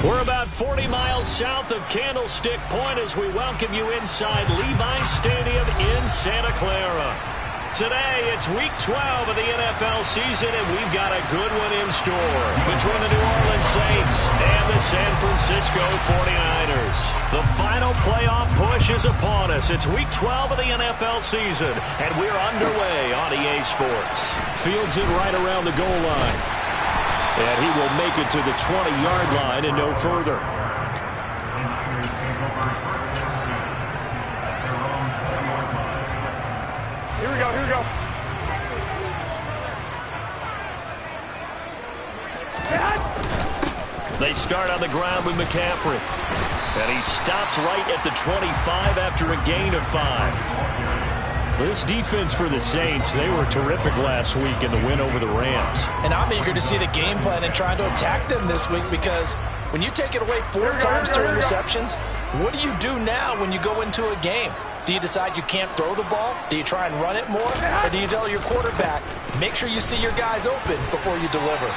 We're about 40 miles south of Candlestick Point as we welcome you inside Levi's Stadium in Santa Clara. Today, it's Week 12 of the NFL season, and we've got a good one in store between the New Orleans Saints and the San Francisco 49ers. The final playoff push is upon us. It's Week 12 of the NFL season, and we're underway on EA Sports. Fields it right around the goal line. And he will make it to the 20-yard line and no further. Here we go, here we go. They start on the ground with McCaffrey. And he stopped right at the 25 after a gain of 5. This defense for the Saints, they were terrific last week in the win over the Rams. And I'm eager to see the game plan and trying to attack them this week, because when you take it away 4 times through interceptions, what do you do now when you go into a game? Do you decide you can't throw the ball? Do you try and run it more? Or do you tell your quarterback, make sure you see your guys open before you deliver?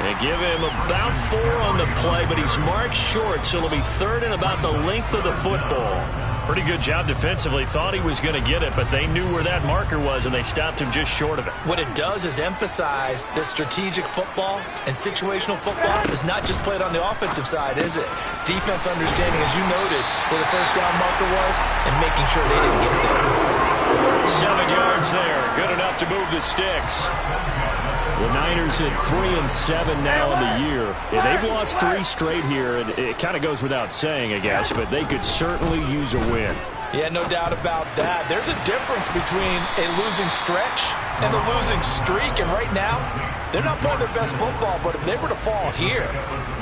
They give him about 4 on the play, but he's marked short, so it'll be 3rd and about the length of the football. Pretty good job defensively. Thought he was going to get it, but they knew where that marker was, and they stopped him just short of it. What it does is emphasize that strategic football and situational football is not just played on the offensive side, is it? Defense understanding, as you noted, where the first down marker was and making sure they didn't get there. 7 yards there. Good enough to move the sticks. The Niners at 3-7 now in the year. Yeah, they've lost 3 straight here, and it kind of goes without saying, I guess, but they could certainly use a win. Yeah, no doubt about that. There's a difference between a losing stretch and a losing streak, and right now, they're not playing their best football, but if they were to fall here,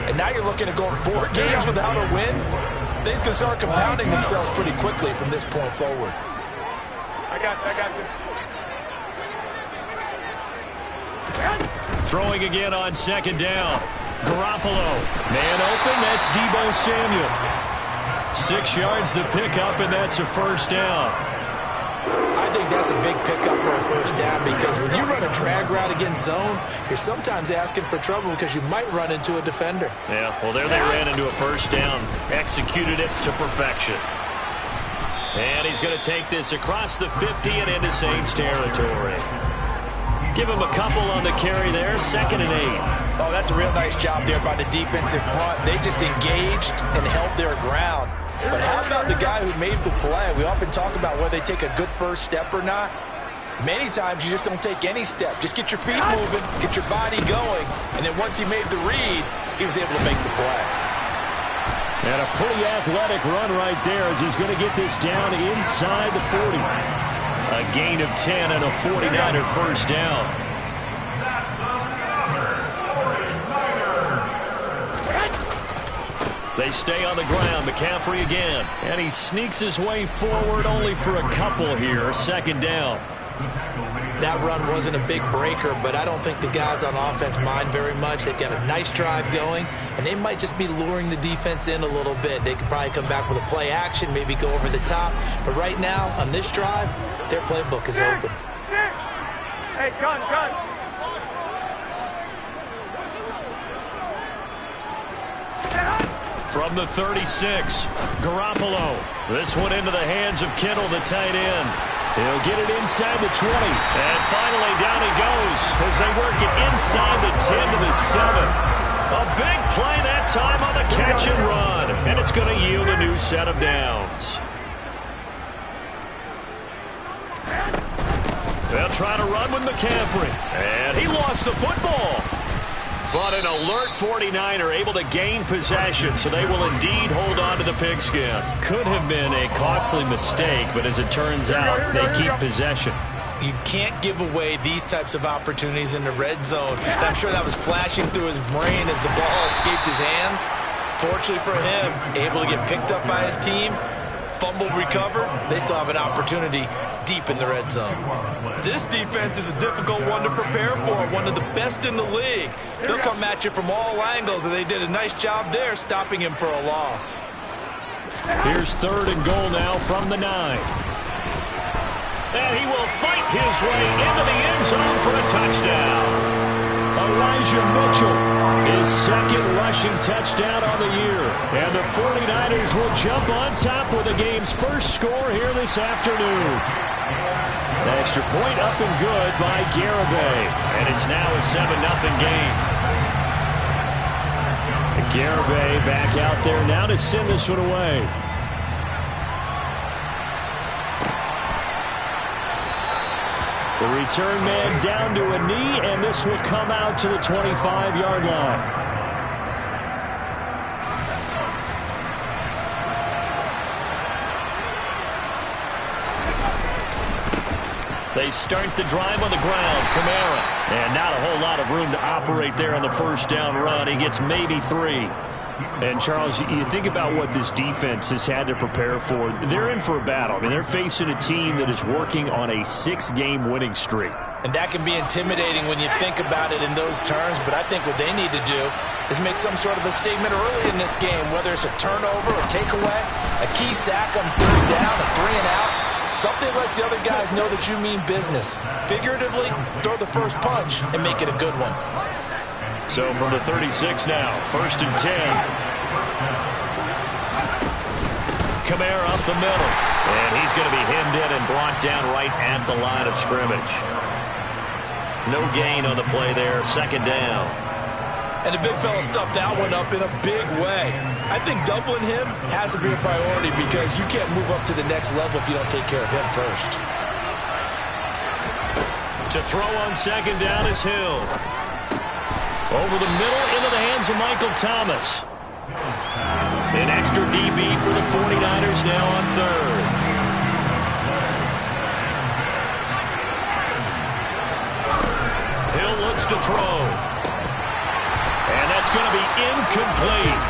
and now you're looking at going 4 games without a win, things can start compounding themselves pretty quickly from this point forward. I got this. Throwing again on 2nd down. Garoppolo. Man open, that's Deebo Samuel. 6 yards the pickup, and that's a 1st down. I think that's a big pickup for a 1st down, because when you run a drag route against zone, you're sometimes asking for trouble because you might run into a defender. Yeah, well, there they ran into a 1st down. Executed it to perfection. And he's going to take this across the 50 and into Saints territory. Give him a couple on the carry there, 2nd and 8. Oh, that's a real nice job there by the defensive front. They just engaged and held their ground. But how about the guy who made the play? We often talk about whether they take a good first step or not. Many times you just don't take any step. Just get your feet moving, get your body going, and then once he made the read, he was able to make the play. And a pretty athletic run right there as he's going to get this down inside the 40. A gain of 10 and a 49er 1st down. They stay on the ground. McCaffrey again. And he sneaks his way forward only for a couple here. 2nd down. That run wasn't a big breaker, but I don't think the guys on offense mind very much. They've got a nice drive going, and they might just be luring the defense in a little bit. They could probably come back with a play action, maybe go over the top. But right now, on this drive, their playbook is open. Hey, gun. From the 36, Garoppolo. This one into the hands of Kittle, the tight end. He'll get it inside the 20. And finally, down he goes as they work it inside the 10 to the 7. A big play that time on the catch and run. And it's going to yield a new set of downs. They'll try to run with McCaffrey. And he lost the football. But an alert 49er able to gain possession, so they will indeed hold on to the pigskin. Could have been a costly mistake, but as it turns out, they keep possession. You can't give away these types of opportunities in the red zone. And I'm sure that was flashing through his brain as the ball escaped his hands. Fortunately for him, able to get picked up by his team, fumble recovered, they still have an opportunity deep in the red zone. This defense is a difficult one to prepare for, one of the best in the league. They'll come at you from all angles, and they did a nice job there stopping him for a loss. Here's 3rd and goal now from the 9. And he will fight his way into the end zone for a touchdown. A Elijah Mitchell, his second rushing touchdown on the year. And the 49ers will jump on top with the game's first score here this afternoon. The extra point up and good by Garibay. And it's now a 7-0 game. Garibay back out there now to send this one away. The return man down to a knee, and this will come out to the 25-yard line. They start the drive on the ground. Kamara. And not a whole lot of room to operate there on the first down run. He gets maybe 3. And, Charles, you think about what this defense has had to prepare for. They're in for a battle. I mean, they're facing a team that is working on a 6-game winning streak. And that can be intimidating when you think about it in those terms. But I think what they need to do is make some sort of a statement early in this game, whether it's a turnover, a takeaway, a key sack on 3rd down, a 3-and-out. Something lets the other guys know that you mean business. Figuratively, throw the first punch and make it a good one. So from the 36 now, 1st and 10. Kamara up the middle. And he's going to be hemmed in and brought down right at the line of scrimmage. No gain on the play there, 2nd down. And the big fella stuffed that one up in a big way. I think doubling him has to be a priority because you can't move up to the next level if you don't take care of him first. To throw on 2nd down is Hill. Over the middle into the hands of Michael Thomas. An extra DB for the 49ers now on 3rd. Hill looks to throw. And that's going to be incomplete.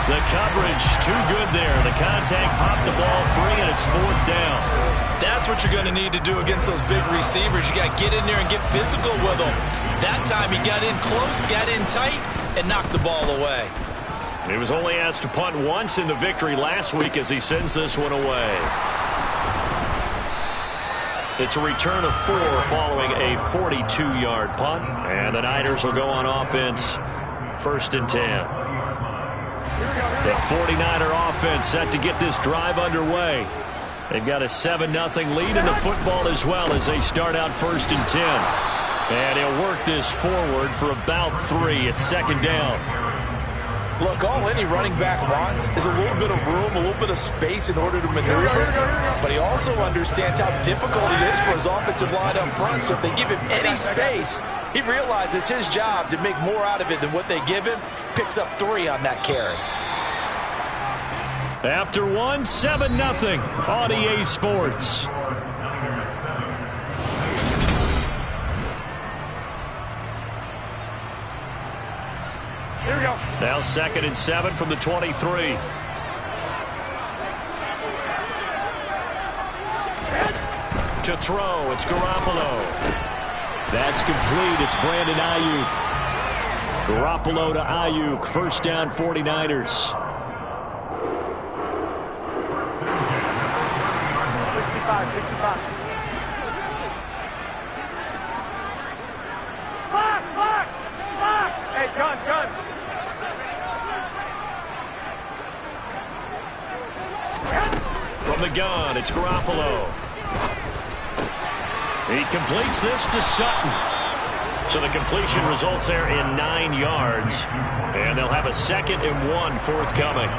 The coverage too good there. The contact popped the ball free, and it's 4th down. That's what you're going to need to do against those big receivers. You got to get in there and get physical with them. That time he got in close, got in tight, and knocked the ball away. He was only asked to punt once in the victory last week as he sends this one away. It's a return of 4 following a 42-yard punt. And the Niners will go on offense, 1st and 10. The 49er offense set to get this drive underway. They've got a 7-0 lead in the football as well as they start out 1st and 10. And he'll work this forward for about 3 at 2nd down. Look, all any running back wants is a little bit of room, a little bit of space in order to maneuver. But he also understands how difficult it is for his offensive line up front. So if they give him any space, he realizes his job to make more out of it than what they give him. Picks up 3 on that carry. After 1, 7-0 on EA Sports. Here we go. Now 2nd and 7 from the 23. To throw, it's Garoppolo. That's complete. It's Brandon Ayuk. Garoppolo to Ayuk. 1st down, 49ers. 65. Fuck! Hey, gun! From the gun, it's Garoppolo. He completes this to Sutton. So the completion results there in 9 yards. And they'll have a 2nd and 1 forthcoming.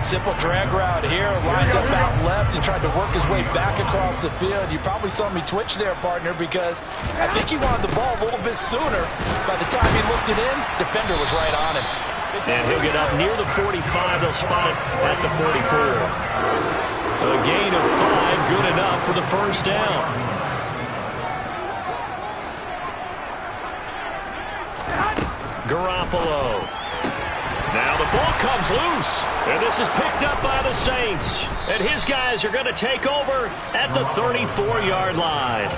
Simple drag route here, lined up out left and tried to work his way back across the field. You probably saw me twitch there, partner, because I think he wanted the ball a little bit sooner. By the time he looked it in, defender was right on him. And he'll get up near the 45. They'll spot it at the 44. A gain of 5, good enough for the 1st down. Garoppolo. Now the ball comes loose, and this is picked up by the Saints. And his guys are going to take over at the 34-yard line.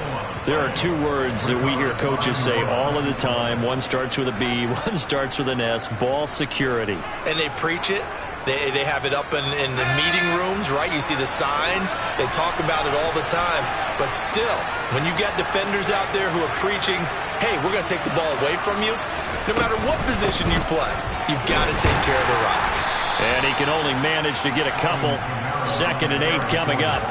There are 2 words that we hear coaches say all of the time. One starts with a B, one starts with an S, ball security. And they preach it. They have it up in the meeting rooms, right? You see the signs. They talk about it all the time. But still, when you got defenders out there who are preaching, hey, we're going to take the ball away from you, No matter what position you play, you've got to take care of the rock. And he can only manage to get a couple. 2nd and 8 coming up.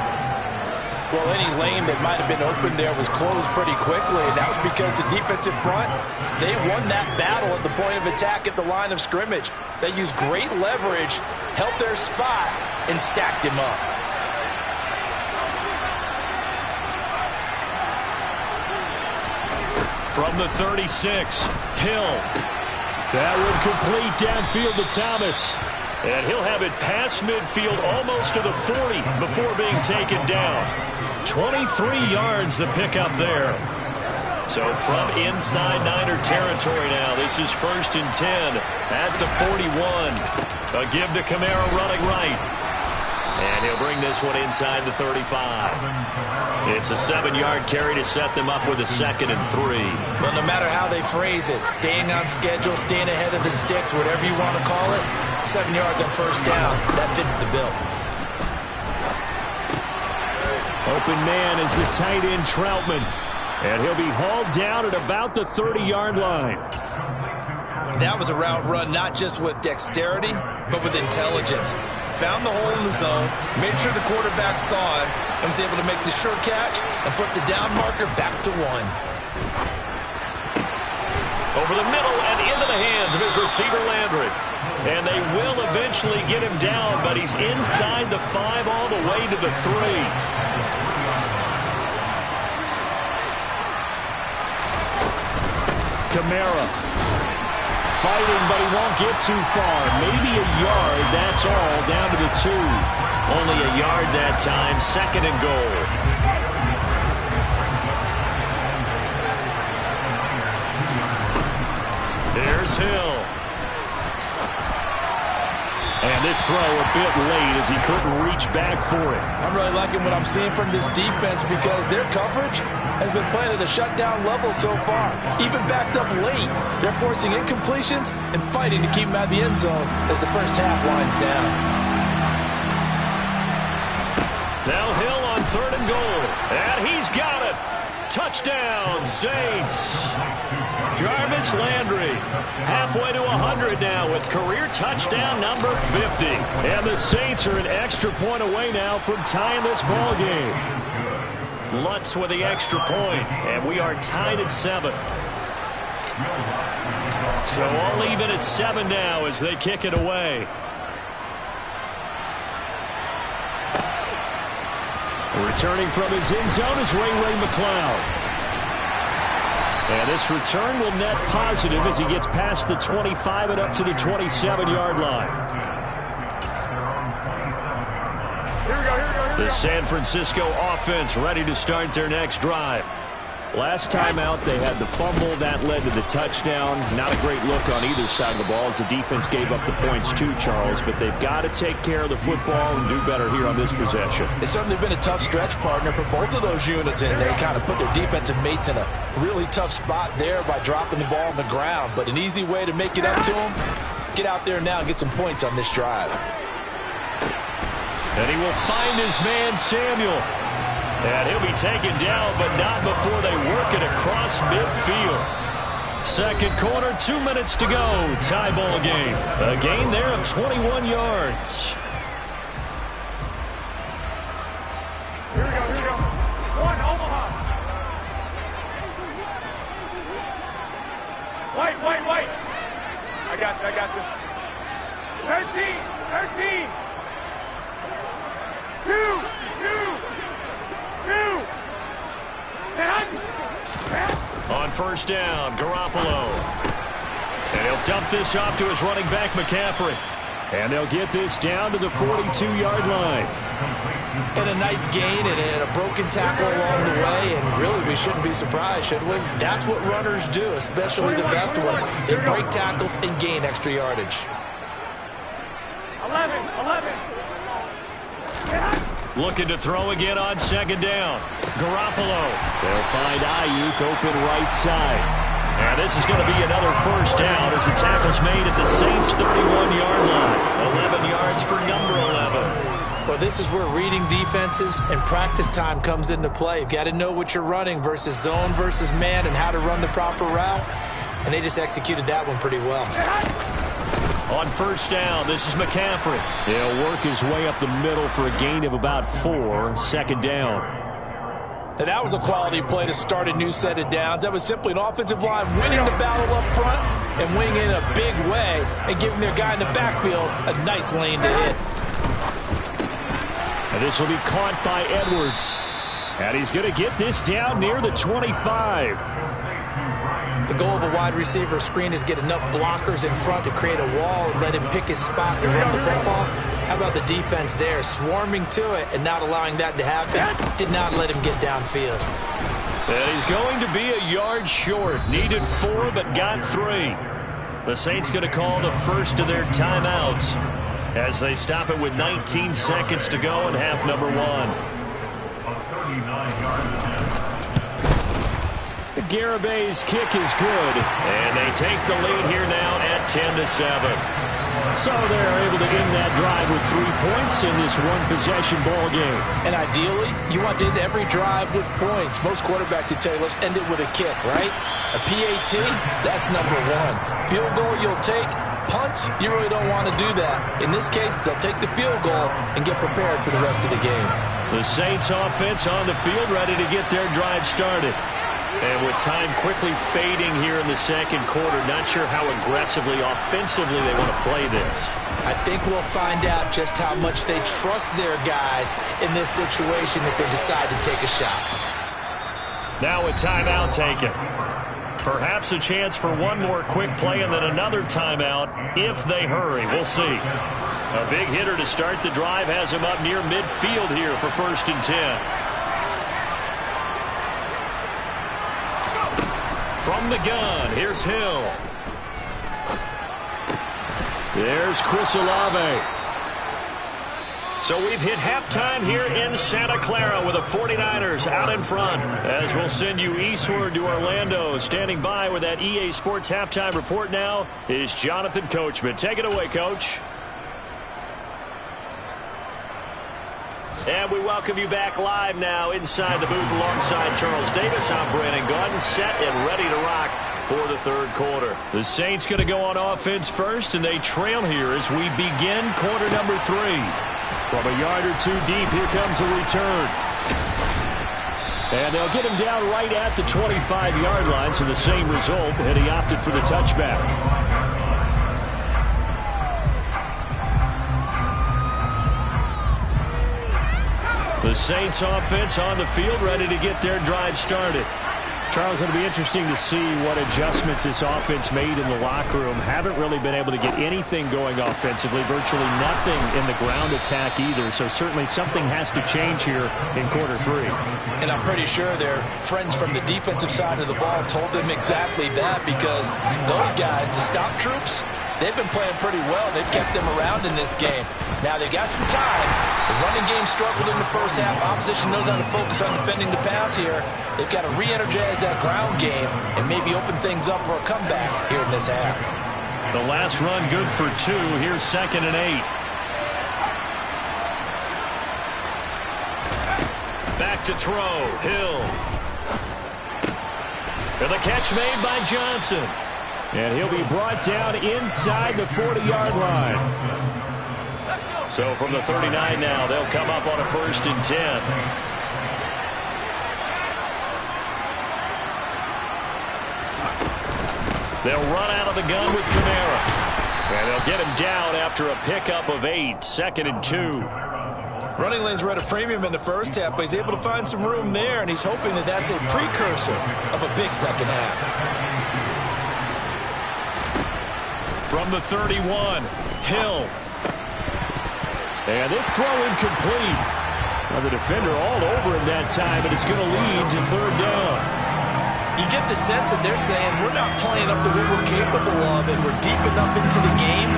Well, any lane that might have been open there was closed pretty quickly, and that was because the defensive front, they won that battle at the point of attack at the line of scrimmage. They used great leverage, held their spot, and stacked him up. From the 36, Hill. That will complete downfield to Thomas. And he'll have it past midfield almost to the 40 before being taken down. 23 yards the pickup there. So from inside Niner territory now, this is 1st and 10 at the 41. A give to Kamara running right. And he'll bring this one inside the 35. It's a 7-yard carry to set them up with a 2nd and 3. Well, no matter how they phrase it, staying on schedule, staying ahead of the sticks, whatever you want to call it, 7 yards on 1st down, that fits the bill. Open man is the tight end Troutman. And he'll be hauled down at about the 30-yard line. That was a route run not just with dexterity, but with intelligence. Found the hole in the zone, made sure the quarterback saw it, and was able to make the sure catch and put the down marker back to 1. Over the middle and into the hands of his receiver Landry. And they will eventually get him down, but he's inside the 5 all the way to the 3. Kamara. Fighting, but he won't get too far. Maybe a yard, that's all, down to the 2. Only a yard that time, 2nd and goal. There's Hill. And this throw a bit late as he couldn't reach back for it. I'm really liking what I'm seeing from this defense because their coverage has been playing at a shutdown level so far. Even backed up late, they're forcing incompletions and fighting to keep them out of the end zone as the first half winds down. Now Hill on 3rd and goal. And he's got it. Touchdown, Saints. Jarvis Landry halfway to 100 now with career touchdown number 50. And the Saints are an extra point away now from tying this ball game. Lutz with the extra point, and we are tied at 7. So all even at 7 now as they kick it away. Returning from his end zone is Ray McCloud. And this return will net positive as he gets past the 25 and up to the 27-yard line. Here we go. The San Francisco offense ready to start their next drive. Last time out, they had the fumble. That led to the touchdown. Not a great look on either side of the ball as the defense gave up the points too, Charles. But they've got to take care of the football and do better here on this possession. It's certainly been a tough stretch, partner, for both of those units. And they kind of put their defensive mates in a really tough spot there by dropping the ball on the ground. But an easy way to make it up to them, get out there now and get some points on this drive. And he will find his man, Samuel. And he'll be taken down, but not before they work it across midfield. Second quarter, 2 minutes to go. Tie ball game. A gain there of 21 yards. Here we go. 1, Omaha. White. I got this. 13. 2. On first down, Garoppolo. And he'll dump this off to his running back, McCaffrey. And they'll get this down to the 42-yard line. And a nice gain and a broken tackle along the way. And really, we shouldn't be surprised, should we? That's what runners do, especially the best ones. They break tackles and gain extra yardage. 11. Looking to throw again on second down. Garoppolo. They'll find Ayuk open right side. And this is going to be another first down as the tackle's made at the Saints' 31-yard line. 11 yards for number 11. Well, this is where reading defenses and practice time comes into play. You've got to know what you're running versus zone versus man and how to run the proper route. and they just executed that one pretty well. On first down, this is McCaffrey. He'll work his way up the middle for a gain of about 4. Second down. And that was a quality play to start a new set of downs. That was simply an offensive line winning the battle up front and winning in a big way and giving their guy in the backfield a nice lane to hit. And this will be caught by Edwards. And he's going to get this down near the 25. The goal of a wide receiver screen is get enough blockers in front to create a wall and let him pick his spot to run the football. How about the defense there, swarming to it and not allowing that to happen? Did not let him get downfield. And he's going to be a yard short. Needed 4, but got 3. The Saints going to call the first of their timeouts as they stop it with 19 seconds to go in half number 1. The Garabay's kick is good, and they take the lead here now at 10-7. So they're able to end that drive with 3 points in this one-possession ball game. And ideally, you want to end every drive with points. Most quarterbacks would tell you, let's end it with a kick, right? A PAT, that's number 1. Field goal you'll take. Punts, you really don't want to do that. In this case, they'll take the field goal and get prepared for the rest of the game. The Saints offense on the field ready to get their drive started. And with time quickly fading here in the second quarter, not sure how aggressively, offensively they want to play this. I think we'll find out just how much they trust their guys in this situation if they decide to take a shot. Now a timeout taken. Perhaps a chance for one more quick play and then another timeout if they hurry. We'll see. A big hitter to start the drive has him up near midfield here for 1st and 10. From the gun, here's Hill. There's Chris Olave. So we've hit halftime here in Santa Clara with the 49ers out in front. As we'll send you eastward to Orlando. Standing by with that EA Sports halftime report now is Jonathan Coachman. Take it away, Coach. And we welcome you back live now inside the booth alongside Charles Davis. I'm Brandon Gaudin, set and ready to rock for the third quarter. The Saints going to go on offense first, and they trail here as we begin quarter number 3. From a yard or 2 deep, here comes a return. And they'll get him down right at the 25-yard line, so the same result, and he opted for the touchback. The Saints offense on the field ready to get their drive started. Charles, it'll be interesting to see what adjustments this offense made in the locker room. Haven't really been able to get anything going offensively, virtually nothing in the ground attack either. So certainly something has to change here in quarter 3. And I'm pretty sure their friends from the defensive side of the ball told them exactly that, because those guys, the stop troops, they've been playing pretty well. They've kept them around in this game. Now they've got some time. The running game struggled in the first half. Opposition knows how to focus on defending the pass here. They've got to re-energize that ground game and maybe open things up for a comeback here in this half. The last run good for 2. Here's 2nd and 8. Back to throw. Hill. And the catch made by Johnson. And he'll be brought down inside the 40-yard line. So from the 39 now, they'll come up on a 1st and 10. They'll run out of the gun with Kamara. And they'll get him down after a pickup of 8. 2nd and 2. Running lanes were at a premium in the first half, but he's able to find some room there, and he's hoping that that's a precursor of a big second half. From the 31, Hill. And this throw incomplete. Now the defender all over him that time, and it's going to lead to 3rd down. You get the sense that they're saying we're not playing up to what we're capable of, and we're deep enough into the game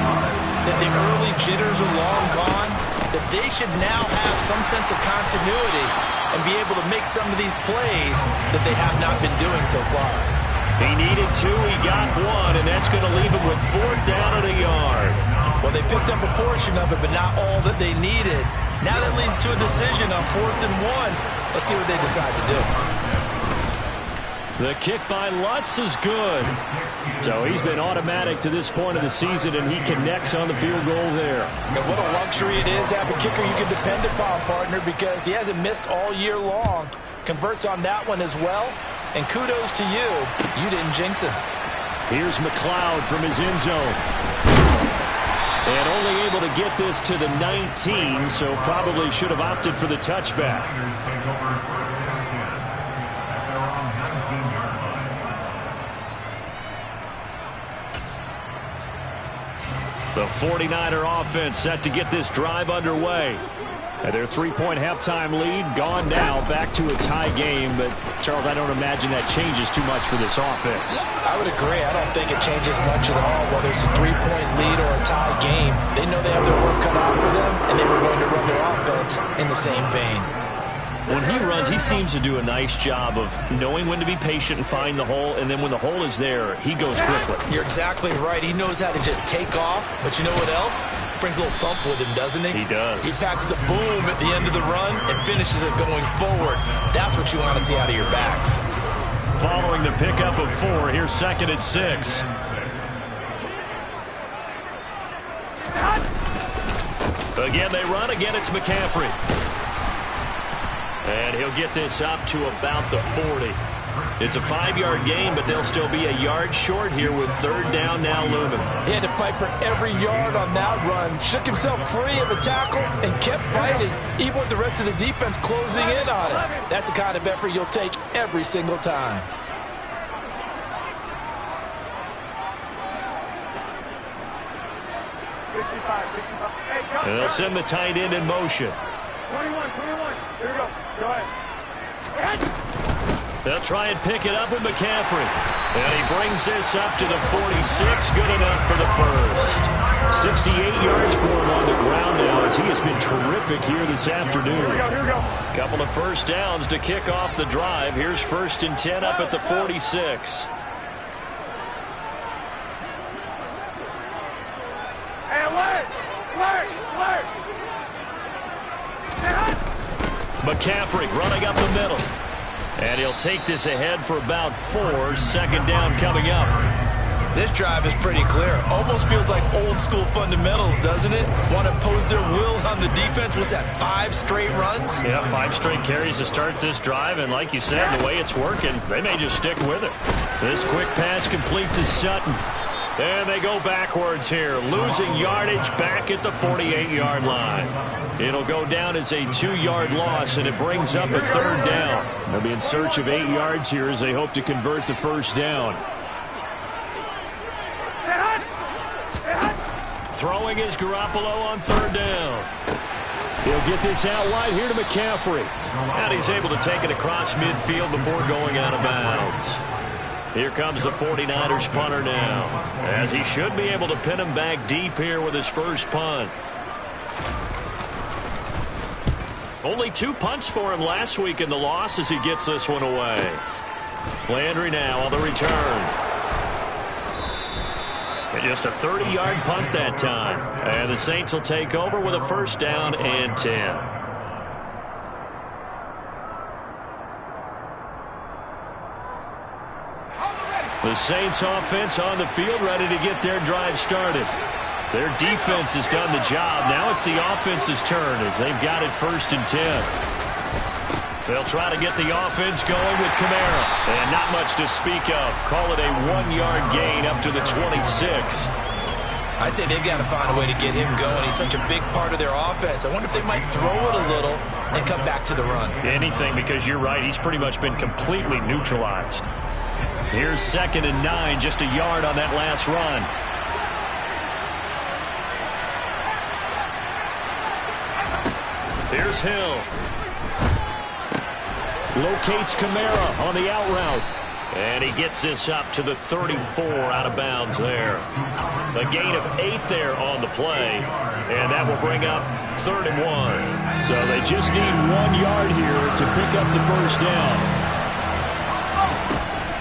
that the early jitters are long gone, that they should now have some sense of continuity and be able to make some of these plays that they have not been doing so far. He needed 2, he got 1, and that's going to leave him with 4th down at a yard. Well, they picked up a portion of it, but not all that they needed. Now that leads to a decision on 4th and 1. Let's see what they decide to do. The kick by Lutz is good. So he's been automatic to this point of the season, and he connects on the field goal there. And what a luxury it is to have a kicker you can depend upon, partner, because he hasn't missed all year long. Converts on that one as well. And kudos to you. You didn't jinx him. Here's McLeod from his end zone. And only able to get this to the 19, so probably should have opted for the touchback. The 49er offense set to get this drive underway. And their three-point halftime lead gone now, back to a tie game. But, Charles, I don't imagine that changes too much for this offense. I would agree. I don't think it changes much at all, whether it's a three-point lead or a tie game. They know they have their work cut out for them, and they were going to run their offense in the same vein. When he runs, he seems to do a nice job of knowing when to be patient and find the hole, and then when the hole is there, he goes quickly. You're exactly right. He knows how to just take off, but you know what else? Brings a little thump with him, doesn't he? He does. He packs the boom at the end of the run and finishes it going forward. That's what you want to see out of your backs. Following the pickup of 4, here's 2nd and 6. Again, they run. Again, it's McCaffrey. And he'll get this up to about the 40. It's a 5-yard gain, but they'll still be a yard short here with 3rd down now looming. He had to fight for every yard on that run. Shook himself free of a tackle and kept fighting, even with the rest of the defense closing in on it. That's the kind of effort you'll take every single time. And they'll send the tight end in motion. 21. Here we go. Go ahead. They'll try and pick it up with McCaffrey. And he brings this up to the 46. Good enough for the first. 68 yards for him on the ground now, as he has been terrific here this afternoon. Here we go. Couple of first downs to kick off the drive. Here's 1st and 10 up at the 46. Hey, alert! McCaffrey running up the middle. And he'll take this ahead for about 4. 2nd down coming up. This drive is pretty clear. Almost feels like old school fundamentals, doesn't it? Want to impose their will on the defense. Was that 5 straight runs? Yeah, 5 straight carries to start this drive. And like you said, the way it's working, they may just stick with it. This quick pass complete to Sutton. And they go backwards here, losing yardage back at the 48-yard line. It'll go down as a 2-yard loss, and it brings up a 3rd down. They'll be in search of 8 yards here as they hope to convert the 1st down. Throwing is Garoppolo on 3rd down. He'll get this out wide here to McCaffrey. And he's able to take it across midfield before going out of bounds. Here comes the 49ers punter now, as he should be able to pin him back deep here with his first punt. Only 2 punts for him last week in the loss as he gets this one away. Landry now on the return. And just a 30-yard punt that time. And the Saints will take over with a 1st down and 10. The Saints offense on the field ready to get their drive started. Their defense has done the job. Now it's the offense's turn as they've got it 1st and 10. They'll try to get the offense going with Kamara. And not much to speak of. Call it a 1-yard gain up to the 26. I'd say they've got to find a way to get him going. He's such a big part of their offense. I wonder if they might throw it a little and come back to the run. Anything, because you're right. He's pretty much been completely neutralized. Here's 2nd and 9, just a yard on that last run. Here's Hill. Locates Kamara on the out route. And he gets this up to the 34 out of bounds there. A gain of 8 there on the play. And that will bring up 3rd and 1. So they just need 1 yard here to pick up the 1st down.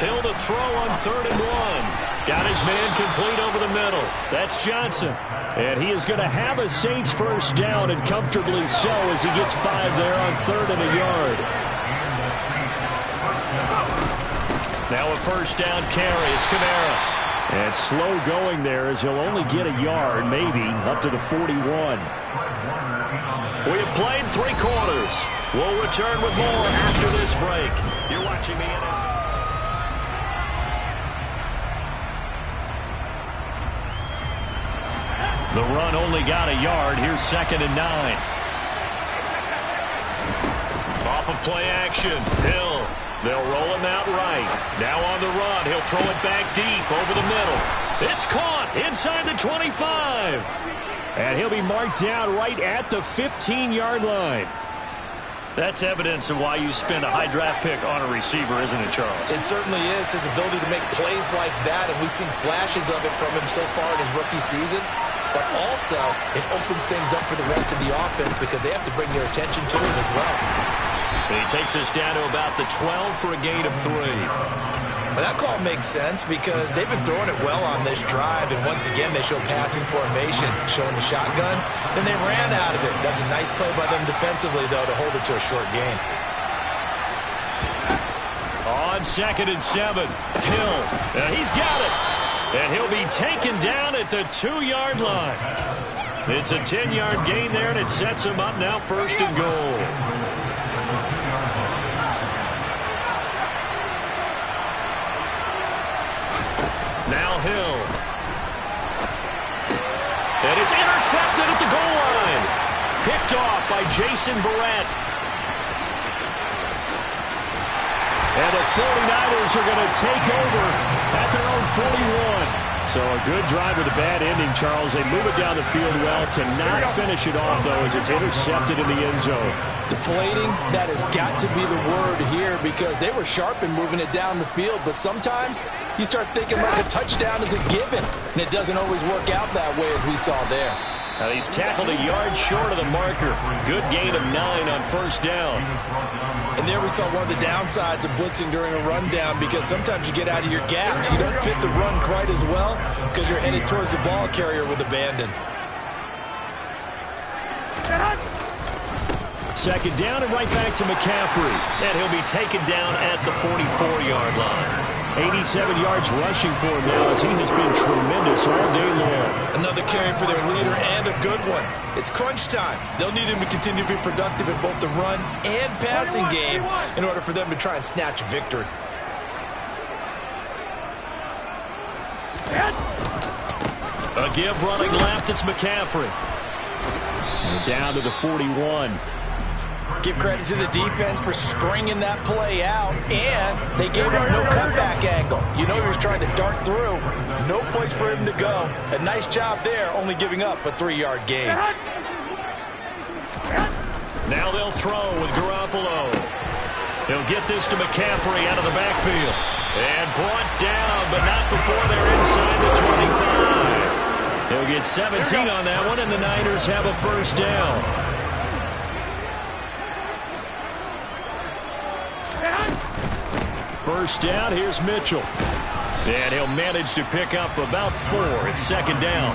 Hill to throw on 3rd and 1. Got his man complete over the middle. That's Johnson. And he is going to have a Saints 1st down, and comfortably so, as he gets 5 there on 3rd and a yard. Now a first down carry. It's Kamara. And slow going there as he'll only get a yard, maybe, up to the 41. We have played 3 quarters. We'll return with more after this break. You're watching the NFL. The run only got a yard. Here's 2nd and 9. Off of play action. Hill. They'll roll him out right. Now on the run. He'll throw it back deep over the middle. It's caught inside the 25. And he'll be marked down right at the 15-yard line. That's evidence of why you spend a high draft pick on a receiver, isn't it, Charles? It certainly is. His ability to make plays like that, and we've seen flashes of it from him so far in his rookie season. But also, it opens things up for the rest of the offense because they have to bring their attention to him as well. And he takes us down to about the 12 for a gain of 3. But that call makes sense because they've been throwing it well on this drive, and once again they show passing formation, showing the shotgun. Then they ran out of it. That's a nice play by them defensively, though, to hold it to a short gain. On 2nd and 7, Hill. He's got it. And he'll be taken down at the 2-yard line. It's a 10-yard gain there, and it sets him up now 1st and goal. Now Hill. And it's intercepted at the goal line. Picked off by Jason Verrett. And the 49ers are going to take over at their own 41. So a good drive with a bad ending, Charles. They move it down the field well. Cannot finish it off, though, as it's intercepted in the end zone. Deflating, that has got to be the word here because they were sharp in moving it down the field. But sometimes you start thinking like a touchdown is a given, and it doesn't always work out that way as we saw there. Now he's tackled a yard short of the marker. Good gain of 9 on 1st down. And there we saw one of the downsides of blitzing during a rundown because sometimes you get out of your gaps. You don't fit the run quite as well because you're headed towards the ball carrier with abandon. 2nd down and right back to McCaffrey. And he'll be taken down at the 44-yard line. 87 yards rushing for him now as he has been tremendous all day long. Another carry for their leader and a good one. It's crunch time. They'll need him to continue to be productive in both the run and passing game in order for them to try and snatch a victory. A give running left. It's McCaffrey. And down to the 41. Give credit to the defense for stringing that play out, and they gave him no cutback angle. You know he was trying to dart through. No place for him to go. A nice job there, only giving up a 3-yard gain. Now they'll throw with Garoppolo. He'll get this to McCaffrey out of the backfield. And brought down, but not before they're inside the 25. He'll get 17 on that one, and the Niners have a 1st down. First down, here's Mitchell. And he'll manage to pick up about 4. It's 2nd down.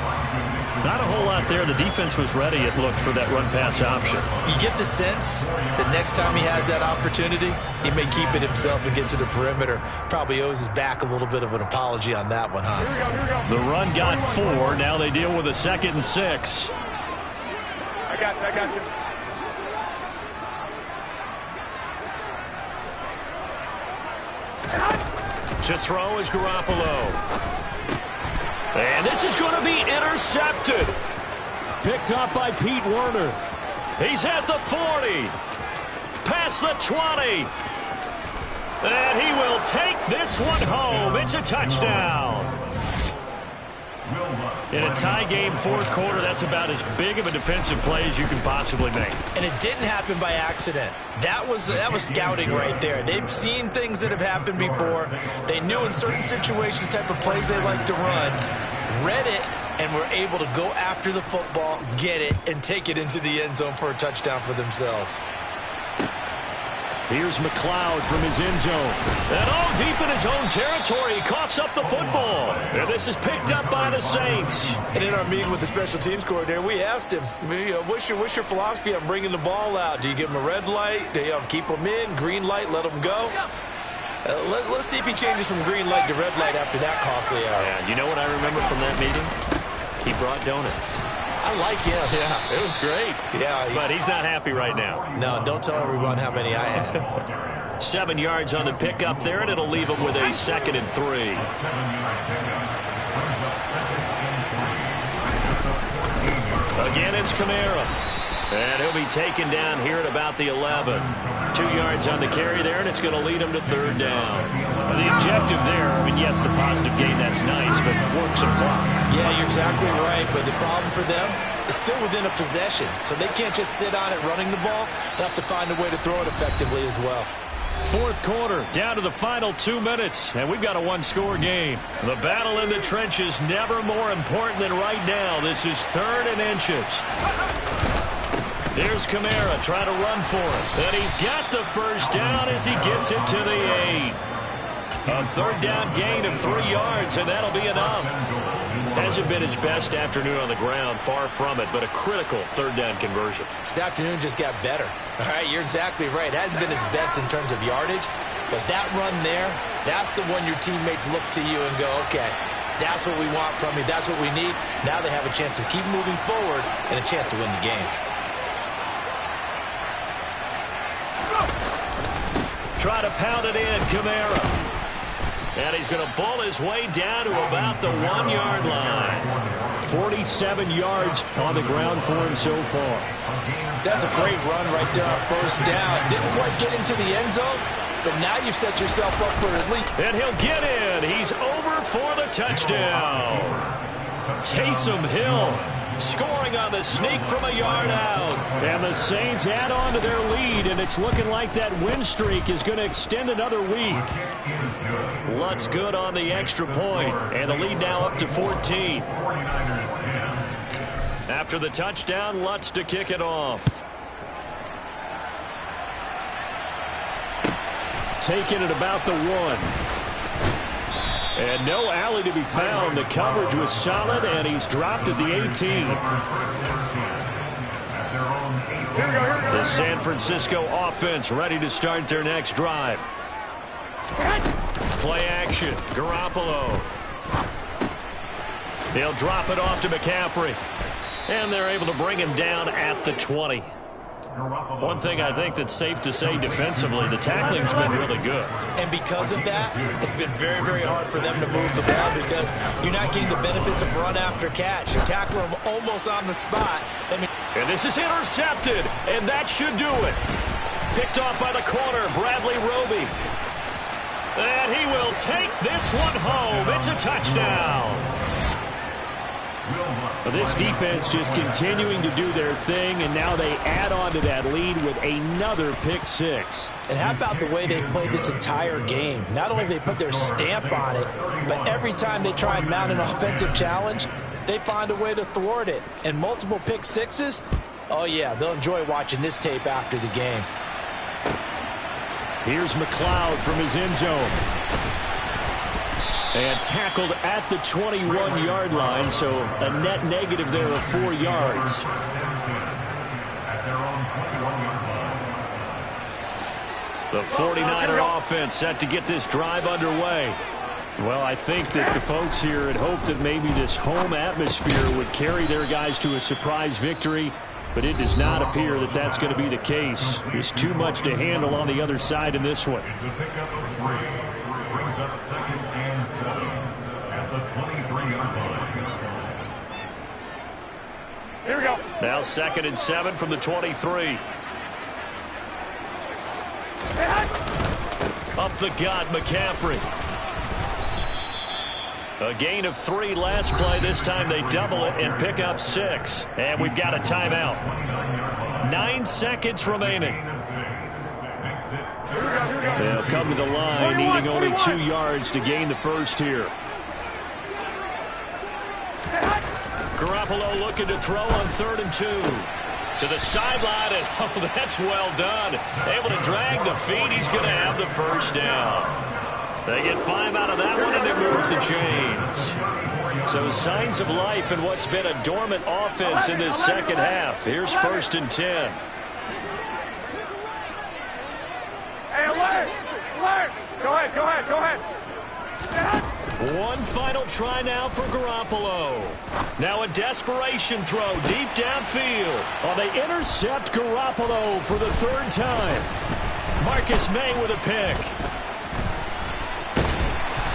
Not a whole lot there. The defense was ready, it looked, for that run-pass option. You get the sense that next time he has that opportunity, he may keep it himself and get to the perimeter. Probably owes his back a little bit of an apology on that one, huh? The run got 4. Now they deal with a 2nd and 6. I got you. To throw is Garoppolo. And this is going to be intercepted. Picked up by Pete Werner. He's at the 40. Past the 20. And he will take this one home. It's a touchdown. In a tie game, 4th quarter, that's about as big of a defensive play as you can possibly make. And it didn't happen by accident. That was scouting right there. They've seen things that have happened before. They knew in certain situations the type of plays they like to run, read it, and were able to go after the football, get it, and take it into the end zone for a touchdown for themselves. Here's McLeod from his end zone. And all deep in his own territory, he coughs up the football. And this is picked up by the Saints. And in our meeting with the special teams coordinator, we asked him, what's your philosophy on bringing the ball out? Do you give him a red light? Do you keep him in? Green light, let him go? Let's see if he changes from green light to red light after that costly error. Yeah, you know what I remember from that meeting? He brought donuts. I like him. Yeah, it was great. Yeah. But he's not happy right now. No, don't tell everyone how many I had. 7 yards on the pickup there, and it'll leave him with a 2nd and 3. Again, it's Kamara. And he'll be taken down here at about the 11. 2 yards on the carry there, and it's going to lead him to 3rd down. Well, the objective there, I mean, yes, the positive gain, that's nice, but work some clock. Yeah, you're exactly right, but the problem for them is still within a possession, so they can't just sit on it running the ball. They'll have to find a way to throw it effectively as well. 4th quarter, down to the final 2 minutes, and we've got a one-score game. The battle in the trenches never more important than right now. This is 3rd and inches. Here's Kamara trying to run for it. And he's got the 1st down as he gets it to the 8. A 3rd down gain of 3 yards, and that'll be enough. Hasn't been his best afternoon on the ground, far from it, but a critical 3rd down conversion. This afternoon just got better. All right, you're exactly right. It hasn't been his best in terms of yardage, but that run there, that's the one your teammates look to you and go, okay, that's what we want from you. That's what we need. Now they have a chance to keep moving forward and a chance to win the game. Try to pound it in, Kamara. And he's going to bull his way down to about the 1-yard line. 47 yards on the ground for him so far. That's a great run right there on 1st down. Didn't quite get into the end zone, but now you've set yourself up for at least. And he'll get in. He's over for the touchdown. Taysom Hill scoring on the sneak from a yard out. And the Saints add on to their lead, and it's looking like that win streak is going to extend another week. Lutz good on the extra point, and the lead now up to 14. After the touchdown, Lutz to kick it off. Taking it about the 1. And no alley to be found. The coverage was solid, and he's dropped at the 18. The San Francisco offense ready to start their next drive. Play action. Garoppolo. They'll drop it off to McCaffrey. And they're able to bring him down at the 20. One thing I think that's safe to say defensively, the tackling's been really good. And because of that, it's been very, very hard for them to move the ball because you're not getting the benefits of run after catch. You tackle them almost on the spot. And this is intercepted, and that should do it. Picked off by the corner, Bradley Roby. And he will take this one home. It's a touchdown. This defense just continuing to do their thing, and now they add on to that lead with another pick 6. And how about the way they played this entire game? Not only have they put their stamp on it, but every time they try and mount an offensive challenge, they find a way to thwart it. And multiple pick 6s, oh yeah, they'll enjoy watching this tape after the game. Here's McLeod from his end zone. And tackled at the 21-yard line, so a net negative there of 4 yards. The 49er offense set to get this drive underway. Well, I think that the folks here had hoped that maybe this home atmosphere would carry their guys to a surprise victory, but it does not appear that that's going to be the case. There's too much to handle on the other side in this one. Here we go. Now 2nd and 7 from the 23. Up the gut, McCaffrey. A gain of 3 last play. This time they double it and pick up 6. And we've got a timeout. 9 seconds remaining. They'll come to the line, needing only 2 yards to gain the first here. Garoppolo looking to throw on 3rd and 2. To the sideline, and oh, that's well done. Able to drag the feet. He's going to have the first down. They get 5 out of that one, and it moves the chains. So signs of life in what's been a dormant offense in this second half. Here's 1st and 10. Hey, alert! Alert! Go ahead. One final try now for Garoppolo. Now a desperation throw deep downfield. Oh, they intercept Garoppolo for the third time. Marcus May with a pick.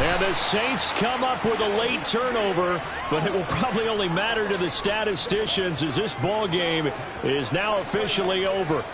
And the Saints come up with a late turnover, but it will probably only matter to the statisticians as this ball game is now officially over.